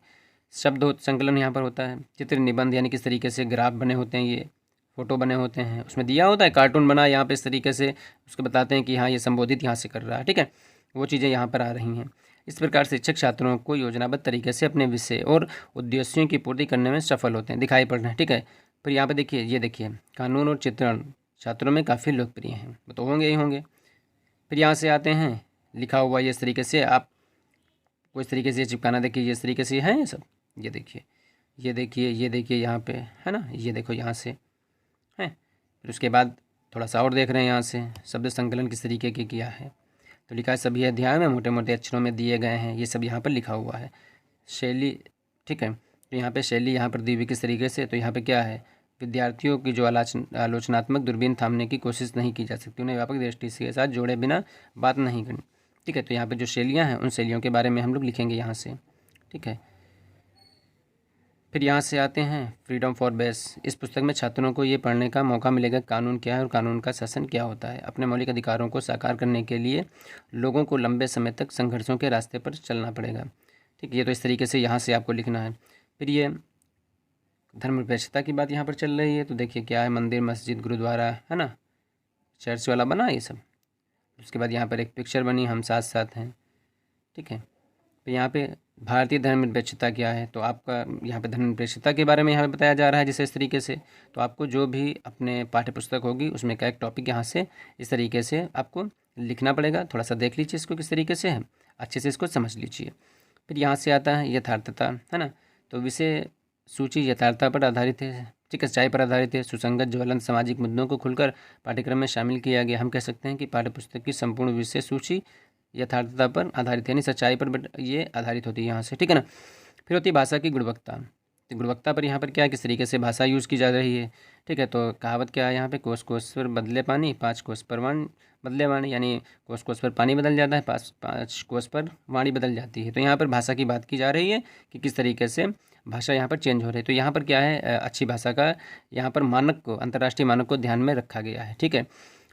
शब्द संकलन यहाँ पर होता है, चित्र निबंध यानी किस तरीके से ग्राफ बने होते हैं, ये फोटो बने होते हैं, उसमें दिया होता है कार्टून बना यहाँ पे इस तरीके से, उसको बताते हैं कि हाँ ये संबोधित यहाँ से कर रहा है, ठीक है। वो चीज़ें यहाँ पर आ रही हैं। इस प्रकार शिक्षक छात्रों को योजनाबद्ध तरीके से अपने विषय और उद्देश्यों की पूर्ति करने में सफल होते हैं, दिखाई पड़ रहे हैं, ठीक है। फिर यहाँ पे देखिए, ये देखिए कानून और चित्रण छात्रों में काफ़ी लोकप्रिय हैं, वो तो होंगे ही होंगे। फिर यहाँ से आते हैं लिखा हुआ ये इस तरीके से, आप को इस तरीके से चिपकाना, देखिए ये इस तरीके से है ये सब, ये देखिए ये देखिए ये देखिए यहाँ पे है ना, ये देखो यहाँ से है। फिर उसके बाद थोड़ा सा और देख रहे हैं यहाँ से शब्द संकलन किस तरीके के किया है। तो लिखा है सभी अध्याय में मोटे मोटे अक्षरों में दिए गए हैं, ये सब यहाँ पर लिखा हुआ है। शैली, ठीक है। तो यहाँ पे शैली यहाँ पर दी हुई किस तरीके से, तो यहाँ पे क्या है, विद्यार्थियों की जो आलोचनात्मक दूरबीन थामने की कोशिश नहीं की जा सकती, उन्हें व्यापक दृष्टि के साथ जोड़े बिना बात नहीं करनी, ठीक है। तो यहाँ पे जो शैलियाँ हैं उन शैलियों के बारे में हम लोग लिखेंगे यहाँ से, ठीक है। फिर यहाँ से आते हैं फ्रीडम फॉर बेस। इस पुस्तक में छात्रों को ये पढ़ने का मौका मिलेगा कानून क्या है और कानून का शासन क्या होता है। अपने मौलिक अधिकारों को साकार करने के लिए लोगों को लंबे समय तक संघर्षों के रास्ते पर चलना पड़ेगा, ठीक है। ये तो इस तरीके से यहाँ से आपको लिखना है। फिर ये धर्मनिरपेक्षता की बात यहाँ पर चल रही है, तो देखिए क्या है, मंदिर, मस्जिद, गुरुद्वारा, है ना, चर्च वाला बना ये सब। उसके बाद यहाँ पर एक पिक्चर बनी, हम साथ साथ हैं, ठीक है। तो यहाँ पे भारतीय धर्मनिरपेक्षता क्या है, तो आपका यहाँ पे धर्मनिरपेक्षता के बारे में यहाँ पे बताया जा रहा है जैसे इस तरीके से। तो आपको जो भी अपने पाठ्य पुस्तक होगी उसमें का एक टॉपिक यहाँ से इस तरीके से आपको लिखना पड़ेगा। थोड़ा सा देख लीजिए इसको किस तरीके से है, अच्छे से इसको समझ लीजिए। फिर यहाँ से आता है यथार्थता, है ना। तो विषय सूची यथार्थता पर आधारित है, ठीक है, सच्चाई पर आधारित है। सुसंगत ज्वलंत सामाजिक मुद्दों को खुलकर पाठ्यक्रम में शामिल किया गया। हम कह सकते हैं कि पाठ्यपुस्तक की संपूर्ण विषय सूची यथार्थता पर आधारित है, यानी सच्चाई पर ये आधारित होती है यहाँ से, ठीक है ना। फिर होती है भाषा की गुणवत्ता। तो गुणवत्ता पर यहाँ पर क्या है, किस तरीके से भाषा यूज़ की जा रही है, ठीक है। तो कहावत क्या है यहाँ पे, कोस कोस पर बदले पानी, 5 कोस पर वाणी बदले वाणी, यानी कोस कोस पर पानी बदल जाता है, 5 कोस पर वाणी बदल जाती है। तो यहाँ पर भाषा की बात की जा रही है कि किस तरीके से भाषा यहाँ पर चेंज हो रही है। तो यहाँ पर क्या है, अच्छी भाषा का यहाँ पर मानक को, अंतर्राष्ट्रीय मानक को ध्यान में रखा गया है, ठीक है।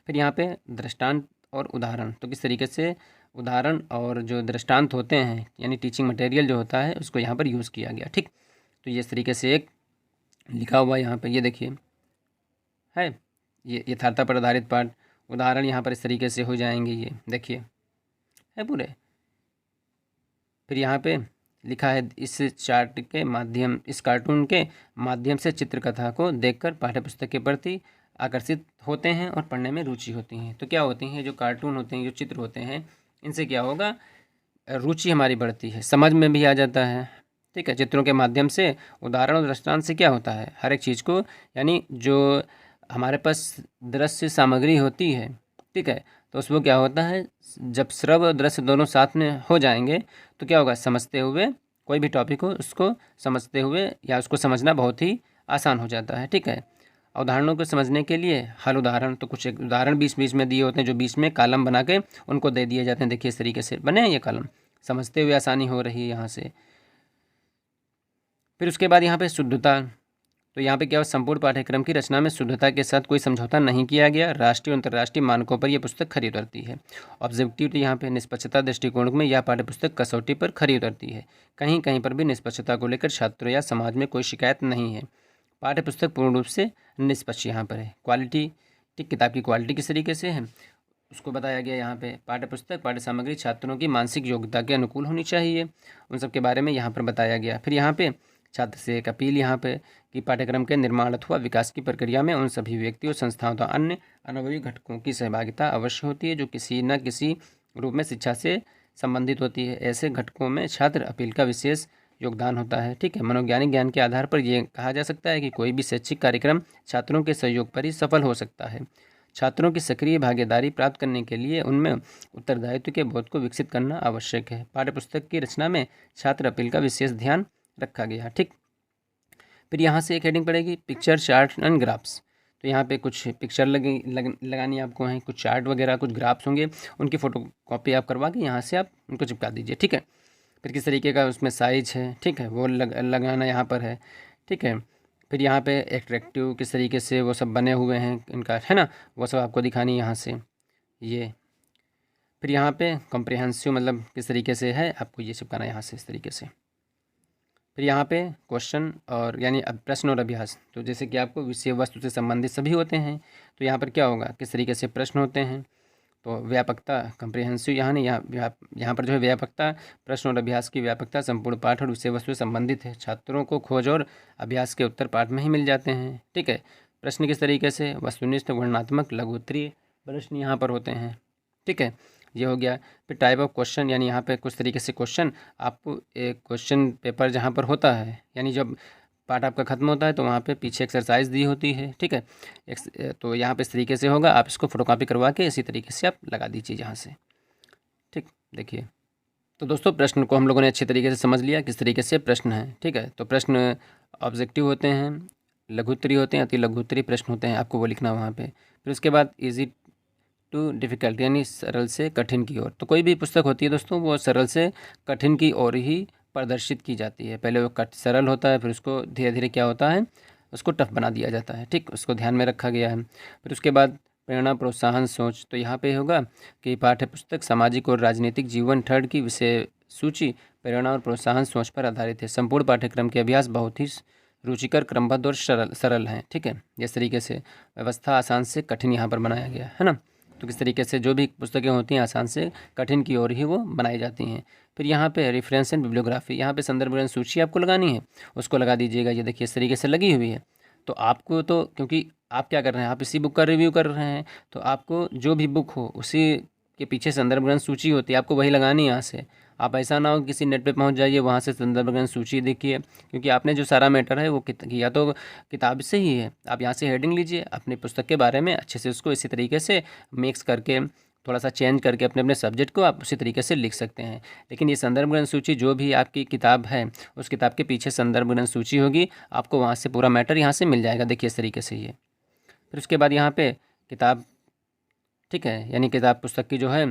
फिर यहाँ पे दृष्टांत और उदाहरण, तो किस तरीके से उदाहरण और जो दृष्टांत होते हैं यानी टीचिंग मटेरियल जो होता है उसको यहाँ पर यूज़ किया गया, ठीक। तो ये इस तरीके से एक लिखा हुआ यहाँ पर, ये देखिए है, ये यथार्थता पर आधारित पाठ। उदाहरण यहाँ पर इस तरीके से हो जाएंगे, ये देखिए है पूरे। फिर यहाँ पे लिखा है, इस चार्ट के माध्यम, इस कार्टून के माध्यम से चित्रकथा को देखकर पाठ्यपुस्तक के प्रति आकर्षित होते हैं और पढ़ने में रुचि होती है। तो क्या होती हैं, जो कार्टून होते हैं, जो चित्र होते हैं, इनसे क्या होगा, रुचि हमारी बढ़ती है, समझ में भी आ जाता है, ठीक है। चित्रों के माध्यम से, उदाहरण और दृष्टांत से क्या होता है, हर एक चीज़ को, यानी जो हमारे पास दृश्य सामग्री होती है, ठीक है, तो उसमें क्या होता है, जब श्रव्य और दृश्य दोनों साथ में हो जाएंगे तो क्या होगा, समझते हुए, कोई भी टॉपिक हो उसको समझते हुए या उसको समझना बहुत ही आसान हो जाता है, ठीक है। उदाहरणों को समझने के लिए हर उदाहरण, तो कुछ एक उदाहरण बीच बीच में दिए होते हैं जो बीच में कॉलम बना के उनको दे दिए जाते हैं। देखिए इस तरीके से बने हैं ये कॉलम, समझते हुए आसानी हो रही है यहाँ से। फिर उसके बाद यहाँ पे शुद्धता, तो यहाँ पे क्या हो, संपूर्ण पाठ्यक्रम की रचना में शुद्धता के साथ कोई समझौता नहीं किया गया। राष्ट्रीय और अंतर्राष्ट्रीय मानकों पर यह पुस्तक खरी उतरती है। ऑब्जेक्टिविटी, यहाँ पे निष्पक्षता दृष्टिकोण में यह पाठ्यपुस्तक कसौटी पर खरी उतरती है। कहीं कहीं पर भी निष्पक्षता को लेकर छात्रों या समाज में कोई शिकायत नहीं है। पाठ्यपुस्तक पूर्ण रूप से निष्पक्ष यहाँ पर है। क्वालिटी, ठीक, किताब की क्वालिटी किस तरीके से है उसको बताया गया यहाँ पे। पाठ्यपुस्तक पाठ्य सामग्री छात्रों की मानसिक योग्यता के अनुकूल होनी चाहिए, उन सब के बारे में यहाँ पर बताया गया। फिर यहाँ पे छात्र से एक अपील यहाँ पे कि पाठ्यक्रम के निर्माण अथवा विकास की प्रक्रिया में उन सभी व्यक्तियों, संस्थाओं तथा अन्य अनुभवी घटकों की सहभागिता अवश्य होती है जो किसी न किसी रूप में शिक्षा से संबंधित होती है। ऐसे घटकों में छात्र अपील का विशेष योगदान होता है, ठीक है। मनोवैज्ञानिक ज्ञान के आधार पर यह कहा जा सकता है कि कोई भी शैक्षिक कार्यक्रम छात्रों के सहयोग पर ही सफल हो सकता है। छात्रों की सक्रिय भागीदारी प्राप्त करने के लिए उनमें उत्तरदायित्व के बोध को विकसित करना आवश्यक है। पाठ्यपुस्तक की रचना में छात्र अपील का विशेष ध्यान रखा गया, ठीक। फिर यहाँ से एक हेडिंग पड़ेगी, पिक्चर, चार्ट एंड ग्राफ्स। तो यहाँ पे कुछ पिक्चर लगानी आपको हैं, कुछ चार्ट वगैरह, कुछ ग्राफ्स होंगे, उनकी फ़ोटो कॉपी आप करवा के यहाँ से आप उनको चिपका दीजिए, ठीक है। फिर किस तरीके का उसमें साइज है, ठीक है, वो लगाना यहाँ पर है, ठीक है। फिर यहाँ पे एट्रैक्टिव किस तरीके से वो सब बने हुए हैं इनका, है ना, वो सब आपको दिखानी यहाँ से ये। फिर यहाँ पे कॉम्प्रिहेंसिव, मतलब किस तरीके से है आपको ये चिपकाना यहाँ से इस तरीके से। फिर यहाँ पे क्वेश्चन और यानी प्रश्न और अभ्यास, तो जैसे कि आपको विषय वस्तु से संबंधित सभी होते हैं, तो यहाँ पर क्या होगा, किस तरीके से प्रश्न होते हैं। तो व्यापकता, कम्प्रिहेंसिव, यहाँ पर जो है व्यापकता, प्रश्न और अभ्यास की व्यापकता संपूर्ण पाठ और विषय वस्तु से संबंधित है। छात्रों को खोज और अभ्यास के उत्तर पाठ में ही मिल जाते हैं, ठीक है। प्रश्न किस तरीके से, वस्तुनिष्ठ, वर्णनात्मक, लघु उत्तरीय प्रश्न यहाँ पर होते हैं, ठीक है, ये हो गया। फिर टाइप ऑफ क्वेश्चन, यानी यहाँ पे कुछ तरीके से क्वेश्चन आपको, एक क्वेश्चन पेपर जहाँ पर होता है, यानी जब पार्ट आपका खत्म होता है तो वहाँ पे पीछे एक्सरसाइज दी होती है, ठीक है। तो यहाँ पे इस तरीके से होगा, आप इसको फोटोकॉपी करवा के इसी तरीके से आप लगा दीजिए यहाँ से, ठीक। देखिए, तो दोस्तों प्रश्न को हम लोगों ने अच्छे तरीके से समझ लिया किस तरीके से प्रश्न है, ठीक है। तो प्रश्न ऑब्जेक्टिव होते हैं, लघु उत्तरीय होते हैं, अति लघु उत्तरीय प्रश्न होते हैं, आपको वो लिखना वहाँ पर। फिर उसके बाद ईजी टू डिफ़िकल्ट, यानी सरल से कठिन की ओर। तो कोई भी पुस्तक होती है दोस्तों, वो सरल से कठिन की ओर ही प्रदर्शित की जाती है। पहले वो सरल होता है, फिर उसको धीरे धीरे क्या होता है, उसको टफ बना दिया जाता है, ठीक, उसको ध्यान में रखा गया है। फिर उसके बाद प्रेरणा, प्रोत्साहन, सोच, तो यहाँ पे होगा कि पाठ्यपुस्तक सामाजिक और राजनीतिक जीवन थर्ड की विषय सूची प्रेरणा और प्रोत्साहन सोच पर आधारित है। संपूर्ण पाठ्यक्रम के अभ्यास बहुत ही रुचिकर, क्रमबद्ध और सरल हैं, ठीक है। इस तरीके से व्यवस्था आसान से कठिन यहाँ पर बनाया गया है ना। तो किस तरीके से जो भी पुस्तकें होती हैं आसान से कठिन की ओर ही वो बनाई जाती हैं। फिर यहाँ पे रेफरेंस एंड बिब्लियोग्राफी, यहाँ पे संदर्भ ग्रंथ सूची आपको लगानी है, उसको लगा दीजिएगा। ये देखिए इस तरीके से लगी हुई है। तो आपको तो क्योंकि आप क्या कर रहे हैं, आप इसी बुक का रिव्यू कर रहे हैं, तो आपको जो भी बुक हो उसी के पीछे संदर्भ ग्रंथ सूची होती है, आपको वही लगानी है यहाँ से। आप ऐसा ना हो कि किसी नेट पे पहुँच जाइए, वहाँ से संदर्भ ग्रंथ सूची देखिए, क्योंकि आपने जो सारा मैटर है वो किया तो किताब से ही है। आप यहाँ से हेडिंग लीजिए, अपनी पुस्तक के बारे में अच्छे से उसको इसी तरीके से मिक्स करके थोड़ा सा चेंज करके अपने अपने सब्जेक्ट को आप उसी तरीके से लिख सकते हैं। लेकिन ये संदर्भ ग्रंथ सूची जो भी आपकी किताब है उस किताब के पीछे संदर्भ ग्रंथ सूची होगी, आपको वहाँ से पूरा मैटर यहाँ से मिल जाएगा। देखिए इस तरीके से ये। फिर उसके बाद यहाँ पे किताब, ठीक है, यानी किताब पुस्तक की जो है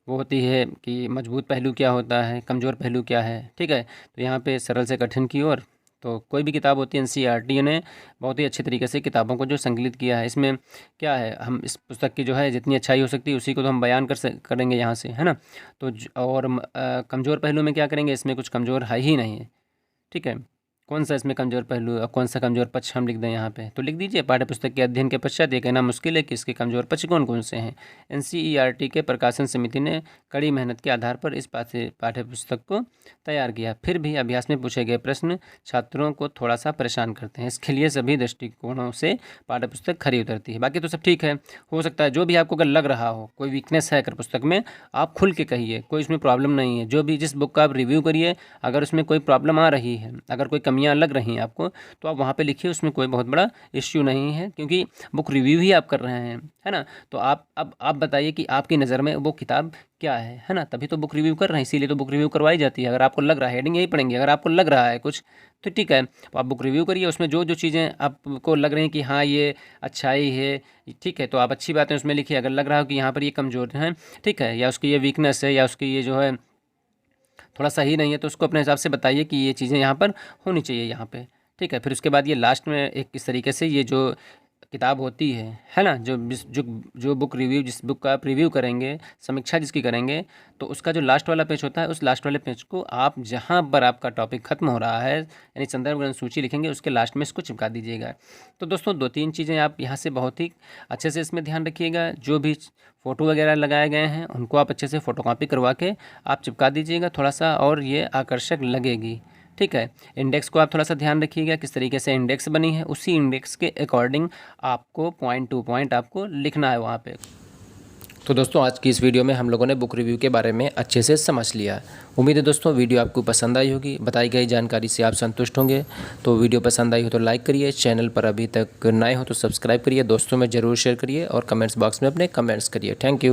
वो होती है कि मजबूत पहलू क्या होता है, कमज़ोर पहलू क्या है, ठीक है। तो यहाँ पे सरल से कठिन की ओर, तो कोई भी किताब होती है एनसीईआरटी ने बहुत ही अच्छे तरीके से किताबों को जो संकलित किया है। इसमें क्या है, हम इस पुस्तक की जो है जितनी अच्छाई हो सकती है उसी को तो हम बयान करेंगे यहाँ से, है ना। तो और कमज़ोर पहलू में क्या करेंगे, इसमें कुछ कमज़ोर है ही नहीं है, ठीक है। कौन सा इसमें कमज़ोर पहलू और कौन सा कमज़ोर पक्ष हम लिख दें यहाँ पे, तो लिख दीजिए पाठ्यपुस्तक के अध्ययन के पश्चात ये कहना मुश्किल है कि इसके कमज़ोर पक्ष कौन कौन से हैं। एनसीईआरटी के प्रकाशन समिति ने कड़ी मेहनत के आधार पर इस पाठ्यपुस्तक को तैयार किया। फिर भी अभ्यास में पूछे गए प्रश्न छात्रों को थोड़ा सा परेशान करते हैं। इसके लिए सभी दृष्टिकोणों से पाठ्यपुस्तक खरी उतरती है। बाकी तो सब ठीक है, हो सकता है जो भी आपको अगर लग रहा हो कोई वीकनेस है अगर पुस्तक में, आप खुल के कहिए, कोई इसमें प्रॉब्लम नहीं है। जो भी जिस बुक का आप रिव्यू करिए, अगर उसमें कोई प्रॉब्लम आ रही है, अगर कोई कमियां लग रही हैं आपको, तो आप वहाँ पे लिखिए, उसमें कोई बहुत बड़ा इश्यू नहीं है, क्योंकि बुक रिव्यू ही आप कर रहे हैं, है ना। तो आप बताइए कि आपकी नज़र में वो किताब क्या है ना, तभी तो बुक रिव्यू कर रहे हैं, इसीलिए तो बुक रिव्यू करवाई जाती है। अगर आपको लग रहा है, हेडिंग यही पढ़ेंगे, अगर आपको लग रहा है कुछ तो ठीक है, तो आप बुक रिव्यू करिए, उसमें जो जो चीज़ें आपको लग रही हैं कि हाँ ये अच्छाई है, ठीक है, तो आप अच्छी बातें उसमें लिखिए। अगर लग रहा हो कि यहाँ पर ये कमज़ोर है, ठीक है, या उसकी ये वीकनेस है, या उसकी ये जो है थोड़ा सही नहीं है, तो उसको अपने हिसाब से बताइए कि ये चीज़ें यहाँ पर होनी चाहिए यहाँ पे, ठीक है। फिर उसके बाद ये लास्ट में एक इस तरीके से ये जो किताब होती है ना, जो बुक रिव्यू, जिस बुक का आप रिव्यू करेंगे, समीक्षा जिसकी करेंगे, तो उसका जो लास्ट वाला पेज होता है, उस लास्ट वाले पेज को आप जहाँ पर आपका टॉपिक खत्म हो रहा है, यानी संदर्भ ग्रंथ सूची लिखेंगे, उसके लास्ट में इसको चिपका दीजिएगा। तो दोस्तों 2-3 चीज़ें आप यहाँ से बहुत ही अच्छे से इसमें ध्यान रखिएगा। जो भी फ़ोटो वगैरह लगाए गए हैं उनको आप अच्छे से फ़ोटोकॉपी करवा के आप चिपका दीजिएगा थोड़ा सा, और ये आकर्षक लगेगी, ठीक है। इंडेक्स को आप थोड़ा सा ध्यान रखिएगा, किस तरीके से इंडेक्स बनी है, उसी इंडेक्स के अकॉर्डिंग आपको पॉइंट टू पॉइंट आपको लिखना है वहाँ पे। तो दोस्तों आज की इस वीडियो में हम लोगों ने बुक रिव्यू के बारे में अच्छे से समझ लिया। उम्मीद है दोस्तों वीडियो आपको पसंद आई होगी, बताई गई जानकारी से आप संतुष्ट होंगे। तो वीडियो पसंद आई हो तो लाइक करिए, चैनल पर अभी तक नए हो तो सब्सक्राइब करिए, दोस्तों में ज़रूर शेयर करिए और कमेंट्स बॉक्स में अपने कमेंट्स करिए। Thank you.